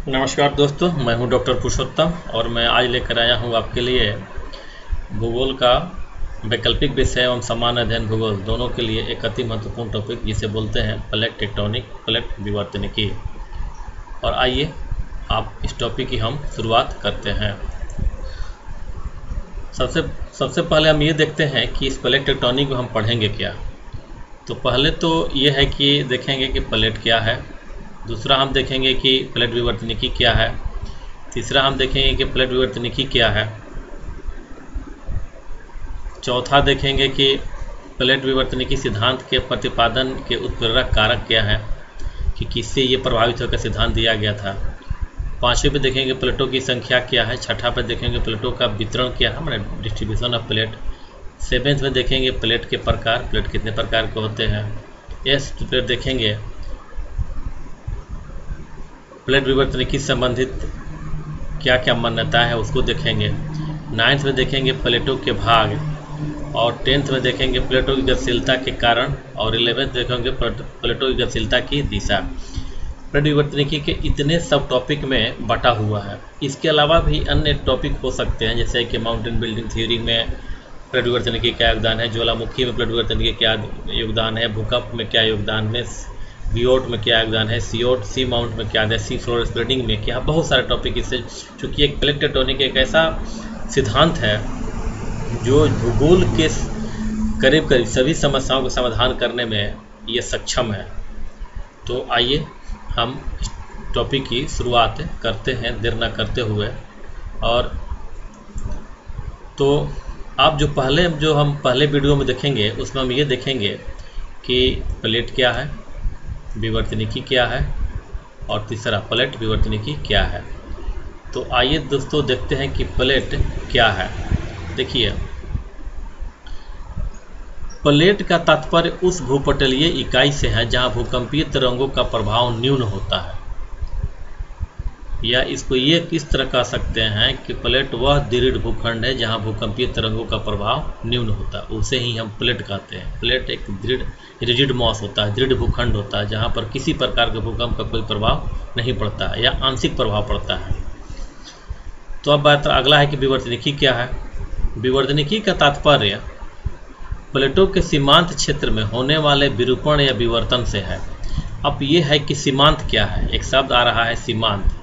नमस्कार दोस्तों, मैं हूं डॉक्टर पुरुषोत्तम और मैं आज लेकर आया हूं आपके लिए भूगोल का वैकल्पिक विषय एवं सामान्य अध्ययन भूगोल दोनों के लिए एक अति महत्वपूर्ण टॉपिक जिसे बोलते हैं प्लेट टेक्टोनिक, प्लेट विवर्तनिकी। और आइए आप इस टॉपिक की हम शुरुआत करते हैं। सबसे पहले हम ये देखते हैं कि इस प्लेट टेक्टोनिक में हम पढ़ेंगे क्या। तो पहले तो ये है कि देखेंगे कि प्लेट क्या है, दूसरा हम देखेंगे कि प्लेट विवर्तनिकी क्या है, तीसरा हम देखेंगे कि प्लेट विवर्तनिकी क्या है, चौथा देखेंगे कि प्लेट विवर्तनिकी सिद्धांत के प्रतिपादन के उत्प्रेरक कारक क्या है, कि किससे ये प्रभावित होकर सिद्धांत दिया गया था। पाँचवें पे देखेंगे प्लेटों की संख्या क्या है। छठा पे देखेंगे प्लेटों का वितरण क्या है, मतलब डिस्ट्रीब्यूशन ऑफ प्लेट। सेवेंथ में देखेंगे प्लेट के प्रकार, प्लेट कितने प्रकार के होते हैं। एट्थ पे देखेंगे प्लेट विवर्तनिकी संबंधित क्या क्या मान्यता है, उसको देखेंगे। नाइन्थ में देखेंगे प्लेटों के भाग, और टेंथ में देखेंगे प्लेटों की गतिशीलता के कारण, और 11th देखेंगे प्लेटों की गतिशीलता की दिशा। प्लेट विवर्तनिकी के इतने सब टॉपिक में बटा हुआ है। इसके अलावा भी अन्य टॉपिक हो सकते हैं, जैसे कि माउंटेन बिल्डिंग थ्योरी में प्लेट विवर्तनिकी क्या योगदान है, ज्वालामुखी में प्लेट विवर्तनिकी क्या योगदान है, भूकंप में क्या योगदान है, बीओट में क्या योगदान है, सी माउंट में क्या है, सी फ्लोर स्प्रेडिंग में क्या, बहुत सारे टॉपिक इससे। चूँकि एक प्लेट टेक्टोनिक एक ऐसा सिद्धांत है जो भूगोल के करीब करीब सभी समस्याओं का समाधान करने में ये सक्षम है। तो आइए हम इस टॉपिक की शुरुआत करते हैं देर न करते हुए। और तो आप जो हम पहले वीडियो में देखेंगे उसमें हम ये देखेंगे कि प्लेट क्या है, विवर्तनिकी क्या है, और तीसरा प्लेट विवर्तनिकी क्या है। तो आइए दोस्तों देखते हैं कि प्लेट क्या है। देखिए, प्लेट का तात्पर्य उस भूपटलीय इकाई से है जहां भूकंपीय तरंगों का प्रभाव न्यून होता है, या इसको ये किस तरह कह सकते हैं कि प्लेट वह दृढ़ भूखंड है जहां भूकंपीय तरंगों का प्रभाव न्यून होता है, उसे ही हम प्लेट कहते हैं। प्लेट एक दृढ़ रिजिड मॉस होता है, दृढ़ भूखंड होता है जहां पर किसी प्रकार के भूकंप का कोई प्रभाव नहीं पड़ता है या आंशिक प्रभाव पड़ता है। तो अब बात अगला है कि विवर्तनिकी क्या है। विवर्तनिकी का तात्पर्य प्लेटों के सीमांत क्षेत्र में होने वाले विरूपण या विवर्तन से है। अब ये है कि सीमांत क्या है। एक शब्द आ रहा है सीमांत,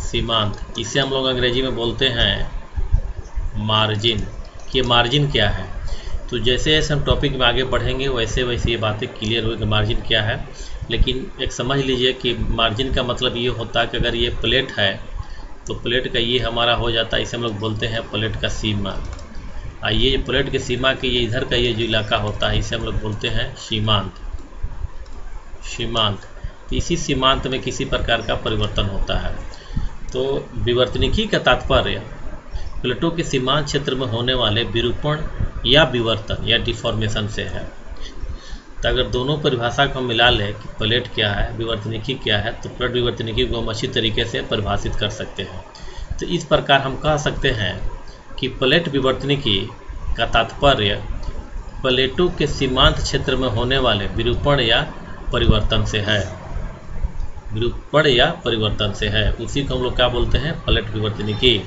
सीमांत इसे हम लोग अंग्रेजी में बोलते हैं मार्जिन। कि मार्जिन क्या है, तो जैसे जैसे हम टॉपिक में आगे बढ़ेंगे वैसे वैसे ये बातें क्लियर होगी मार्जिन क्या है। लेकिन एक समझ लीजिए कि मार्जिन का मतलब ये होता है कि अगर ये प्लेट है तो प्लेट का ये हमारा हो जाता है, इसे हम लोग बोलते हैं प्लेट का सीमा। ये प्लेट के सीमा के ये इधर का ये जो इलाका होता है इसे हम लोग बोलते हैं सीमांत। तो इसी सीमांत में किसी प्रकार का परिवर्तन होता है। तो विवर्तनिकी का तात्पर्य प्लेटों के सीमांत क्षेत्र में होने वाले विरूपण या विवर्तन या डिफॉर्मेशन से है। तो अगर दोनों परिभाषा को हम मिला लें कि प्लेट क्या है, विवर्तनिकी क्या है, तो प्लेट विवर्तनिकी को हम अच्छी तरीके से परिभाषित कर सकते हैं। तो इस प्रकार हम कह सकते हैं कि प्लेट विवर्तनिकी का तात्पर्य प्लेटों के सीमांत क्षेत्र में होने वाले विरूपण या परिवर्तन से है। विरूपण या परिवर्तन से है, उसी को हम लोग क्या बोलते हैं, प्लेट विवर्तनिकी।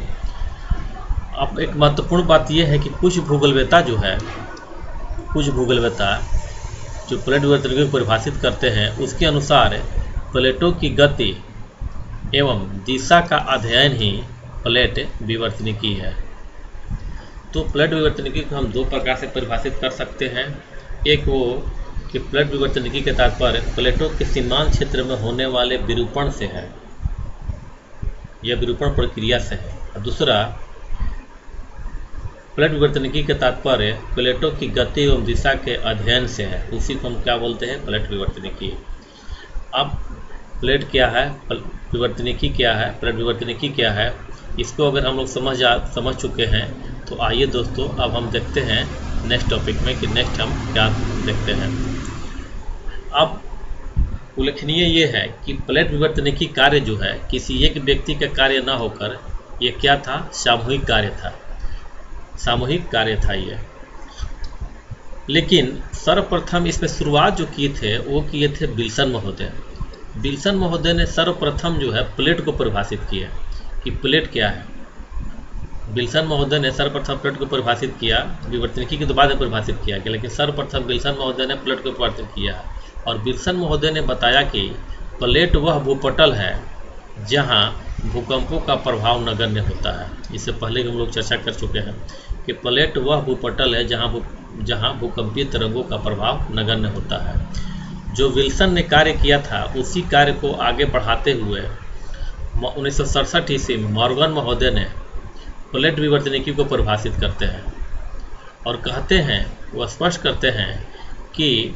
अब एक महत्वपूर्ण बात यह है कि कुछ भूगोलवेत्ता जो प्लेट विवर्तनिकी को परिभाषित करते हैं उसके अनुसार प्लेटों की गति एवं दिशा का अध्ययन ही प्लेट विवर्तनिकी है। तो प्लेट विवर्तनिकी को हम दो प्रकार से परिभाषित कर सकते हैं। एक वो कि प्लेट विवर्तनिकी के तात्पर्य प्लेटों के सीमांत क्षेत्र में होने वाले विरूपण से है या विरूपण प्रक्रिया से है, और दूसरा प्लेट विवर्तनिकी के तात्पर्य प्लेटों की गति एवं दिशा के अध्ययन से है, उसी को हम क्या बोलते हैं, प्लेट विवर्तनिकी। अब प्लेट क्या है, विवर्तनिकी क्या है, प्लेट विवर्तनिकी क्या है, इसको अगर हम लोग समझ चुके हैं तो आइए दोस्तों अब हम देखते हैं नेक्स्ट टॉपिक में कि नेक्स्ट हम क्या देखते हैं। अब उल्लेखनीय ये है कि प्लेट विवर्तनिकी कार्य जो है किसी एक व्यक्ति का कार्य न होकर ये क्या था, सामूहिक कार्य था ये। लेकिन सर्वप्रथम इसमें शुरुआत जो किए थे वो किए थे विल्सन महोदय। विल्सन महोदय ने सर्वप्रथम जो है प्लेट को परिभाषित किया कि प्लेट क्या है। विल्सन महोदय ने सर्वप्रथम प्लेट को परिभाषित किया, विवर्तनिकी के बाद परिभाषित किया गया, लेकिन सर्वप्रथम विल्सन महोदय ने प्लेट को परिभाषित किया। और विल्सन महोदय ने बताया कि प्लेट वह भूपटल है जहां भूकंपों का प्रभाव नगण्य होता है। इससे पहले हम लोग चर्चा कर चुके हैं कि प्लेट वह भूपटल है जहां भूकंपीय तरंगों का प्रभाव नगण्य होता है। जो विल्सन ने कार्य किया था उसी कार्य को आगे बढ़ाते हुए 1967 ईस्वी में मॉर्गन महोदय ने प्लेट विवर्तनिकी को परिभाषित करते हैं और कहते हैं, वह स्पष्ट करते हैं कि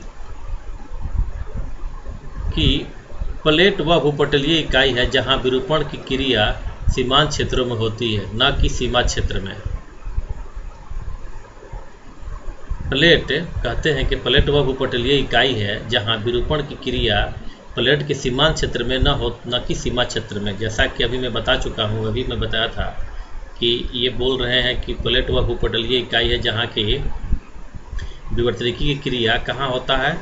प्लेट वह भूपटलीय इकाई है जहां विरूपण की क्रिया सीमांत क्षेत्रों में होती है, न कि सीमा क्षेत्र में। प्लेट कहते हैं कि प्लेट वह भूपटलीय इकाई है जहां विरूपण की क्रिया प्लेट के सीमांत क्षेत्र में न कि सीमा क्षेत्र में। जैसा कि अभी मैं बता चुका हूँ, अभी मैं बताया था कि ये बोल रहे हैं कि प्लेट वह भूपटलीय इकाई है जहाँ की विवर्तनिकी की क्रिया कहाँ होता है,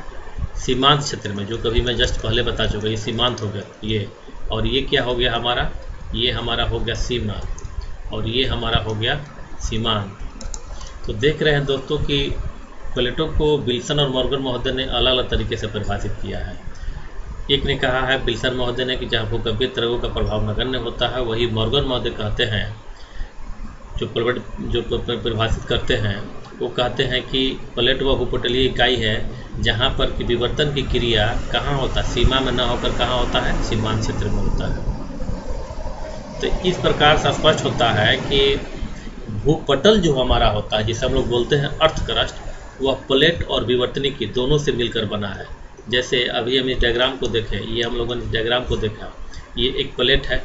सीमांत क्षेत्र में, जो कभी मैं जस्ट पहले बता चुका। ये सीमांत हो गया ये, और ये क्या हो गया हमारा, ये हमारा हो गया सीमा, और ये हमारा हो गया सीमांत। तो देख रहे हैं दोस्तों कि प्लेटों को विल्सन और मॉर्गन महोदय ने अलग अलग तरीके से परिभाषित किया है। एक ने कहा है विल्सन महोदय ने कि जहाँ भूकंपीय तरंगों का प्रभाव नगण्य होता है, वही मॉर्गन महोदय कहते हैं, जो परिभाषित करते हैं, वो कहते हैं कि प्लेट वह भूपटलीय इकाई है जहाँ पर कि विवर्तन की क्रिया कहाँ होता है, सीमा में न होकर कहाँ होता है, सीमांत क्षेत्र में होता है। तो इस प्रकार से स्पष्ट होता है कि भूपटल जो हमारा होता है, जिसे हम लोग बोलते हैं अर्थक्रस्ट, वह प्लेट और विवर्तनिकी दोनों से मिलकर बना है। जैसे अभी हम इस डायग्राम को देखें, ये हम लोगों ने डायग्राम को देखा, ये एक प्लेट है,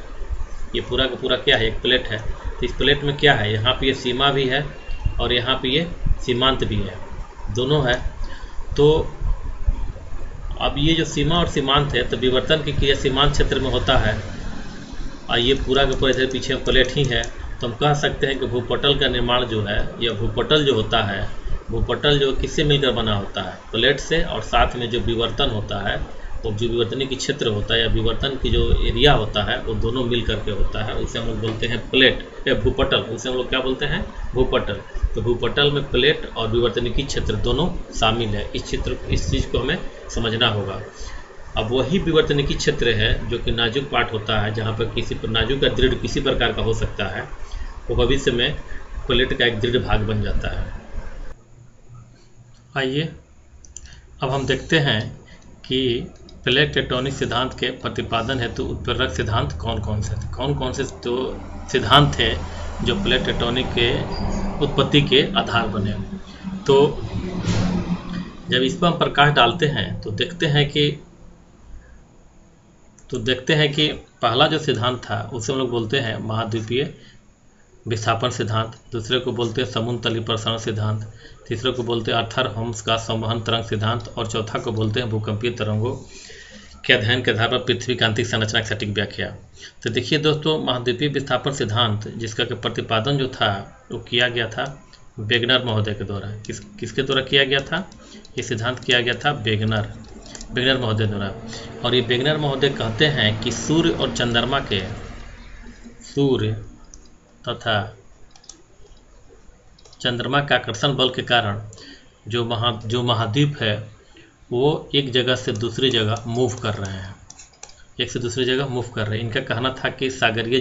ये पूरा का पूरा क्या है, एक प्लेट है। तो इस प्लेट में क्या है, यहाँ पे ये सीमा भी है और यहाँ पे ये सीमांत भी है, दोनों है। तो अब ये जो सीमा और सीमांत है, तो विवर्तन की क्रिया सीमांत क्षेत्र में होता है, और ये पूरा का पूरा इधर पीछे प्लेट ही है। तो हम कह सकते हैं कि भूपटल का निर्माण जो है, या भूपटल जो होता है, भूपटल जो किससे मिलकर बना होता है, प्लेट से, और साथ में जो विवर्तन होता है, वो जो विवर्तनी की क्षेत्र होता है या विवर्तन की जो एरिया होता है, वो दोनों मिल करके होता है। उसे हम लोग बोलते हैं प्लेट या भूपटल, उसे हम लोग क्या बोलते हैं, भूपटल। तो भूपटल में प्लेट और विवर्तनी की क्षेत्र दोनों शामिल है। इस चीज़ को हमें समझना होगा। अब वही विवर्तनी की क्षेत्र है जो कि नाजुक पार्ट होता है, जहाँ पर किसी पर नाजुक या दृढ़ किसी प्रकार का हो सकता है, वो भविष्य में प्लेट का एक दृढ़ भाग बन जाता है। आइए अब हम देखते हैं कि प्लेट टेक्टोनिक सिद्धांत के प्रतिपादन हेतु उत्प्रेरक सिद्धांत कौन कौन से तो सिद्धांत थे जो प्लेट टेक्टोनिक के उत्पत्ति के आधार बने। तो जब इस पर हम प्रकाश डालते हैं तो देखते हैं कि पहला जो सिद्धांत था उसे हम लोग बोलते हैं महाद्वीपीय विस्थापन सिद्धांत, दूसरे को बोलते हैं समुद्र तली प्रसारण सिद्धांत, तीसरे को बोलते हैं आर्थर होम्स का संवहन तरंग सिद्धांत, और चौथा को बोलते हैं भूकंपीय तरंगों के अध्ययन के आधार पर पृथ्वी की आंतरिक संरचना की सटीक व्याख्या। तो देखिए दोस्तों, महाद्वीपीय विस्थापन सिद्धांत जिसका कि प्रतिपादन जो था वो किया गया था वेगनर महोदय के द्वारा। किसके द्वारा किया गया था, ये सिद्धांत किया गया था वेगनर महोदय द्वारा। और ये वेगनर महोदय कहते हैं कि सूर्य और चंद्रमा के, सूर्य तथा चंद्रमा के आकर्षण बल के कारण जो महाद्वीप है वो एक जगह से दूसरी जगह मूव कर रहे हैं, एक से दूसरी जगह मूव कर रहे हैं। इनका कहना था कि सागरीय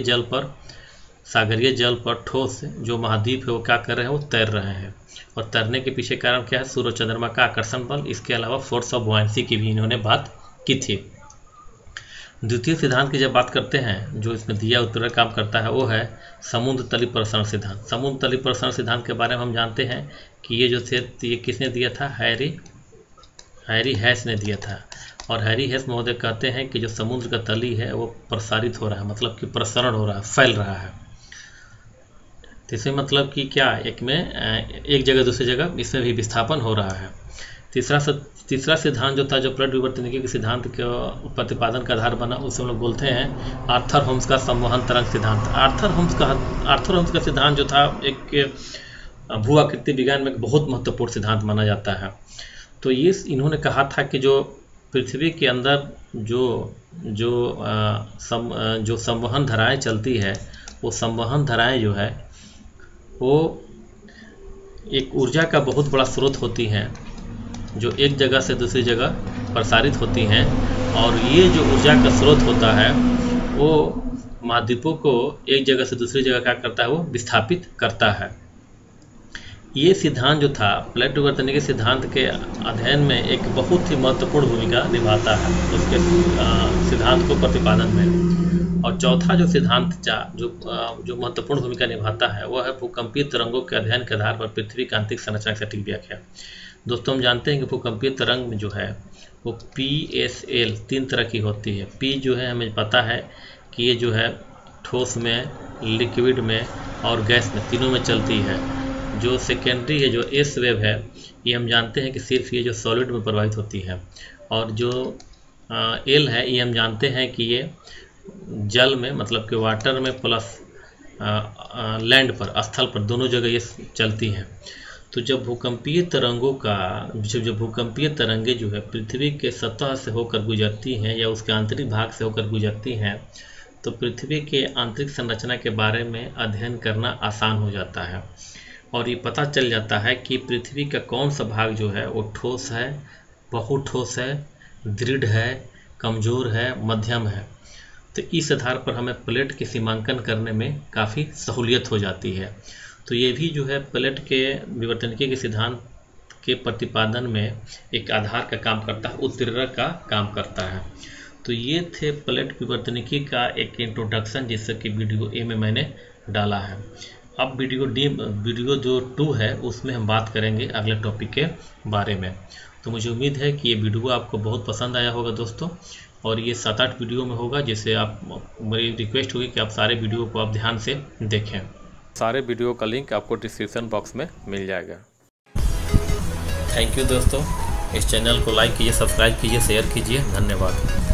जल पर ठोस जो महाद्वीप है वो क्या कर रहे हैं, वो तैर रहे हैं। और तैरने के पीछे कारण क्या है, सूर्य और चंद्रमा का आकर्षण बल, इसके अलावा फोर्स ऑफ बुआयंसी की भी इन्होंने बात की थी। द्वितीय सिद्धांत की जब बात करते हैं, जो इसमें दिया उत्प्रेरक काम करता है, वो है समुद्र तली प्रसारण सिद्धांत। समुद्र तली प्रसारण सिद्धांत के बारे में हम जानते हैं कि ये जो थे, ये किसने दिया था, हैरी हैस ने दिया था। और हैरी हैस महोदय कहते हैं कि जो समुद्र का तली है वो प्रसारित हो रहा है, मतलब कि प्रसरण हो रहा है, फैल रहा है। तो इसमें मतलब कि क्या, एक जगह दूसरी जगह इसमें भी विस्थापन हो रहा है। तीसरा सिद्धांत जो था, जो प्लेट विवर्तनिकी के सिद्धांत के प्रतिपादन का आधार बना, उसे हम लोग बोलते हैं आर्थर होम्स का संवहन तरंग सिद्धांत। आर्थर होम्स का सिद्धांत जो था एक भू आकृति विज्ञान में एक बहुत महत्वपूर्ण सिद्धांत माना जाता है। तो ये इन्होंने कहा था कि जो पृथ्वी के अंदर जो संवहन धाराएं चलती है, वो संवहन धाराएं जो है वो एक ऊर्जा का बहुत बड़ा स्रोत होती हैं, जो एक जगह से दूसरी जगह प्रसारित होती हैं। और ये जो ऊर्जा का स्रोत होता है वो महाद्वीपों को एक जगह से दूसरी जगह क्या करता है, वो विस्थापित करता है। ये सिद्धांत जो था प्लेट विवर्तनिकी सिद्धांत के अध्ययन में एक बहुत ही महत्वपूर्ण भूमिका निभाता है उसके सिद्धांत को प्रतिपादन में। और चौथा जो सिद्धांत जो महत्वपूर्ण भूमिका निभाता है वह है भूकंपीय तरंगों के अध्ययन के आधार पर पृथ्वी की आंतरिक संरचना की सटीक व्याख्या। दोस्तों हम जानते हैं कि भूकंपीय तरंग में जो है वो PSL 3 तरह की होती है। P जो है हमें पता है कि ये जो है ठोस में, लिक्विड में और गैस में, तीनों में चलती है। जो सेकेंडरी है, जो S वेव है, ये हम जानते हैं कि सिर्फ ये जो सॉलिड में प्रवाहित होती है। और जो L है ये हम जानते हैं कि ये जल में, मतलब कि वाटर में प्लस लैंड पर, स्थल पर, दोनों जगह ये चलती हैं। तो जब भूकंपीय तरंगे जो है पृथ्वी के सतह से होकर गुजरती हैं या उसके आंतरिक भाग से होकर गुजरती हैं, तो पृथ्वी के आंतरिक संरचना के बारे में अध्ययन करना आसान हो जाता है और ये पता चल जाता है कि पृथ्वी का कौन सा भाग जो है वो ठोस है, बहुठोस है, दृढ़ है, कमज़ोर है, मध्यम है। तो इस आधार पर हमें प्लेट के सीमांकन करने में काफ़ी सहूलियत हो जाती है। तो ये भी जो है प्लेट के विवर्तनिकी के सिद्धांत के प्रतिपादन में एक आधार का काम करता है, उत्प्रेरक का काम करता है। तो ये थे प्लेट विवर्तनिकी का एक इंट्रोडक्शन, जिससे कि वीडियो ए में मैंने डाला है। अब वीडियो जो 2 है उसमें हम बात करेंगे अगले टॉपिक के बारे में। तो मुझे उम्मीद है कि ये वीडियो आपको बहुत पसंद आया होगा दोस्तों, और ये 7-8 वीडियो में होगा, जिसे मेरी रिक्वेस्ट होगी कि आप सारे वीडियो को आप ध्यान से देखें। सारे वीडियो का लिंक आपको डिस्क्रिप्शन बॉक्स में मिल जाएगा। थैंक यू दोस्तों, इस चैनल को लाइक कीजिए, सब्सक्राइब कीजिए, शेयर कीजिए। धन्यवाद।